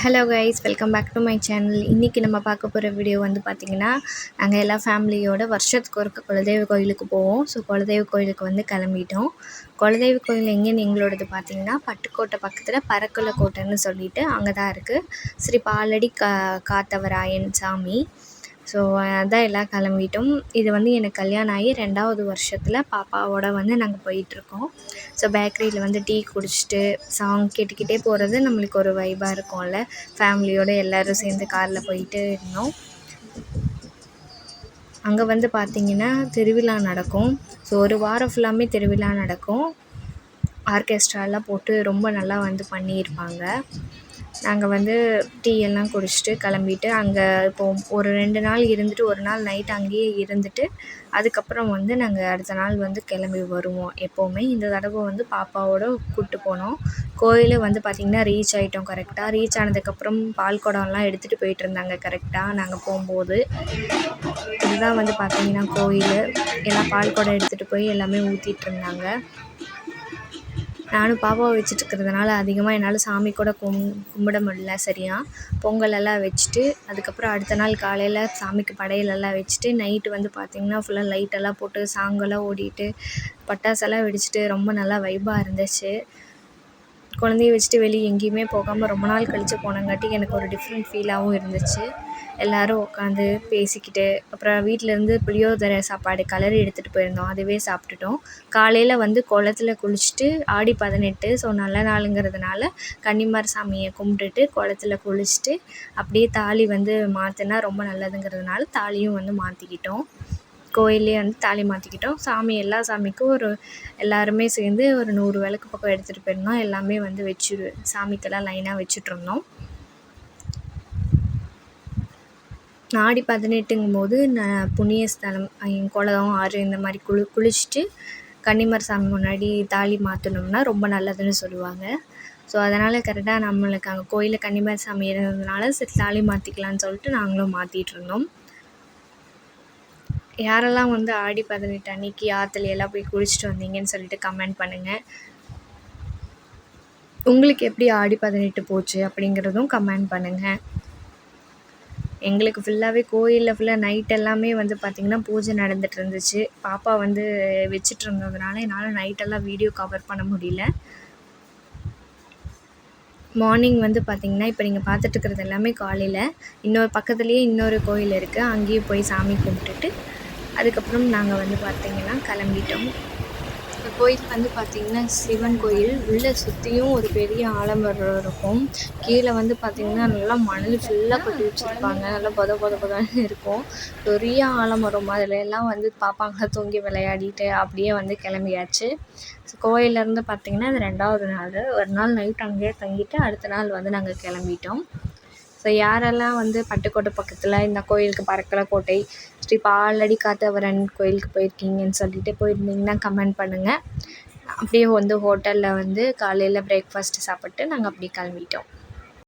Hello guys, welcome back to my channel. இன்றைக்கி நம்ம பார்க்க போகிற வீடியோ வந்து பார்த்திங்கன்னா, நாங்கள் எல்லா ஃபேமிலியோட வருஷத்துக்கு ஒருக்க குலதெய்வ கோயிலுக்கு போவோம். ஸோ குலதெய்வ கோயிலுக்கு வந்து கிளம்பிட்டோம். குலதெய்வ கோயில் எங்கேன்னு எங்களோடது பார்த்திங்கன்னா, பட்டுக்கோட்டை பக்கத்தில் பறக்குள்ள கோட்டைன்னு சொல்லிட்டு அங்கே தான் இருக்குது. ஸ்ரீ பாலடி காத்தவராயன் சாமி. ஸோ அதான் எல்லாம் கிளம்பிட்டோம். இது வந்து எனக்கு கல்யாணம் ஆகி 2வது வருஷத்தில் பாப்பாவோட வந்து நாங்கள் போயிட்டுருக்கோம். ஸோ பேக்கரியில் வந்து டீ குடிச்சிட்டு சாங் கேட்டுக்கிட்டே போகிறது நம்மளுக்கு ஒரு வைபாக இருக்கும்ல. ஃபேமிலியோடு எல்லோரும் சேர்ந்து காரில் போயிட்டு இருந்தோம். அங்கே வந்து பார்த்திங்கன்னா திருவிழா நடக்கும். ஸோ ஒரு வாரம் ஃபுல்லாமே திருவிழா நடக்கும். ஆர்கெஸ்ட்ராலாம் போட்டு ரொம்ப நல்லா வந்து பண்ணியிருப்பாங்க. நாங்கள் வந்து டீ எல்லாம் குடிச்சிட்டு கிளம்பிட்டு அங்கே இப்போது ஒரு 2 நாள் இருந்துட்டு ஒரு நாள் நைட் அங்கேயே இருந்துட்டு அதுக்கப்புறம் வந்து நாங்கள் அடுத்த நாள் வந்து கிளம்பி வருவோம். எப்போவுமே இந்த தடவை வந்து பாப்பாவோட கூப்பிட்டு போனோம். கோயில் வந்து பார்த்திங்கன்னா ரீச் ஆகிட்டோம். கரெக்டாக ரீச் ஆனதுக்கப்புறம் பால் குடம்லாம் எடுத்துகிட்டு போயிட்டு இருந்தாங்க. கரெக்டாக நாங்கள் போகும்போது இதுதான் வந்து பார்த்திங்கன்னா கோயில். எல்லாம் பால் குடம் எடுத்துகிட்டு போய் எல்லாமே ஊற்றிட்டு இருந்தாங்க. நானும் பாப்பாவை வச்சுட்டுருக்கிறதுனால அதிகமாக என்னால் சாமி கூட கும்பிட முடியல. சரியாக பொங்கலெல்லாம் வச்சுட்டு அதுக்கப்புறம் அடுத்த நாள் காலையில் சாமிக்கு படையலெல்லாம் வச்சுட்டு நைட்டு வந்து பார்த்திங்கன்னா ஃபுல்லாக லைட்டெல்லாம் போட்டு சாங்கெல்லாம் ஓடிட்டு பட்டாசெல்லாம் வெடிச்சிட்டு ரொம்ப நல்லா வைபாக இருந்துச்சு. குழந்தைய வச்சுட்டு வெளியே எங்கேயுமே போகாமல் ரொம்ப நாள் கழித்து போனங்காட்டி எனக்கு ஒரு டிஃப்ரெண்ட் ஃபீலாகவும் இருந்துச்சு. எல்லோரும் உட்காந்து பேசிக்கிட்டு அப்புறம் வீட்டிலேருந்து புளியோதரை சாப்பாடு கலரி எடுத்துகிட்டு போயிருந்தோம். அதுவே சாப்பிட்டுட்டோம். காலையில் வந்து குளத்துல குளிச்சுட்டு ஆடி 18 ஸோ நல்ல நாளுங்கிறதுனால கன்னிமார் சாமியை கும்பிட்டுட்டு குளத்துல குளிச்சுட்டு அப்படியே தாலி வந்து மாற்றினா ரொம்ப நல்லதுங்கிறதுனால தாலியும் வந்து மாற்றிக்கிட்டோம். கோயிலே வந்து தாலி மாற்றிக்கிட்டோம். சாமி எல்லா சாமிக்கும் எல்லாருமே சேர்ந்து ஒரு 100 விளக்கு பக்கம் எடுத்துகிட்டு போயிருந்தோம். எல்லாமே வந்து சாமிக்கெல்லாம் லைனாக வச்சுட்ருந்தோம். ஆடி 18ங்கும்போது புண்ணிய ஸ்தலம் குளம் ஆறு இந்த மாதிரி குளிச்சுட்டு கன்னிமார் சாமி முன்னாடி தாலி மாற்றினோம்னா ரொம்ப நல்லதுன்னு சொல்லுவாங்க. ஸோ அதனால் கரெக்டாக நம்மளுக்கு அங்கே கோயிலில் கன்னிமார் சாமி இருந்ததுனால சரி தாலி மாற்றிக்கலான்னு சொல்லிட்டு நாங்களும் மாற்றிட்டு இருந்தோம். யாரெல்லாம் வந்து ஆடி 18 அன்றைக்கி ஆற்றுல எல்லாம் போய் குளிச்சுட்டு வந்தீங்கன்னு சொல்லிட்டு கமெண்ட் பண்ணுங்கள். உங்களுக்கு எப்படி ஆடி 18 போச்சு அப்படிங்கிறதும் கமெண்ட் பண்ணுங்கள். எங்களுக்கு ஃபுல்லாகவே கோயிலில் ஃபுல்லாக நைட் எல்லாமே வந்து பார்த்திங்கன்னா பூஜை நடந்துகிட்டு இருந்துச்சு. பாப்பா வந்து வச்சுட்டு இருந்ததுனால என்னால் நைட்டெல்லாம் வீடியோ கவர் பண்ண முடியல. மார்னிங் வந்து பார்த்திங்கன்னா இப்போ நீங்கள் பார்த்துட்ருக்கிறது எல்லாமே காலையில். இன்னொரு பக்கத்துலேயே இன்னொரு கோயில் இருக்குது. அங்கேயும் போய் சாமி கும்பிட்டுட்டு அதுக்கப்புறம் நாங்கள் வந்து பார்த்திங்கன்னா கிளம்பிட்டோம். கோயில் வந்து பார்த்திங்கன்னா சிவன் கோயில். உள்ளே சுற்றியும் ஒரு பெரிய ஆலமரம் இருக்கும். கீழே வந்து பார்த்திங்கன்னா நல்லா மணல் ஃபுல்லாக கொட்டி வச்சுருப்பாங்க. நல்லா பொதன்னு இருக்கும். பெரிய ஆலமரம். அதில் எல்லாம் வந்து பாப்பாங்க தூங்கி விளையாடிட்டு அப்படியே வந்து கிளம்பியாச்சு. கோயிலேருந்து பார்த்திங்கன்னா அது 2வது நாள். ஒரு நாள் நைட் அங்கேயே தங்கிட்டு அடுத்த நாள் வந்து நாங்கள் கிளம்பிட்டோம். ஸோ யாரெல்லாம் வந்து பட்டுக்கோட்டை பக்கத்தில் இந்த கோயிலுக்கு பறக்குள்ள கோட்டை ஸ்ரீ பாலடி காத்தவரன் கோயிலுக்கு போயிருக்கீங்கன்னு சொல்லிட்டு போயிருந்தீங்கன்னா கமெண்ட் பண்ணுங்கள். அப்படியே வந்து ஹோட்டலில் வந்து காலையில் பிரேக்ஃபாஸ்ட்டு சாப்பிட்டு நாங்கள் அப்படியே கிளம்பிட்டோம்.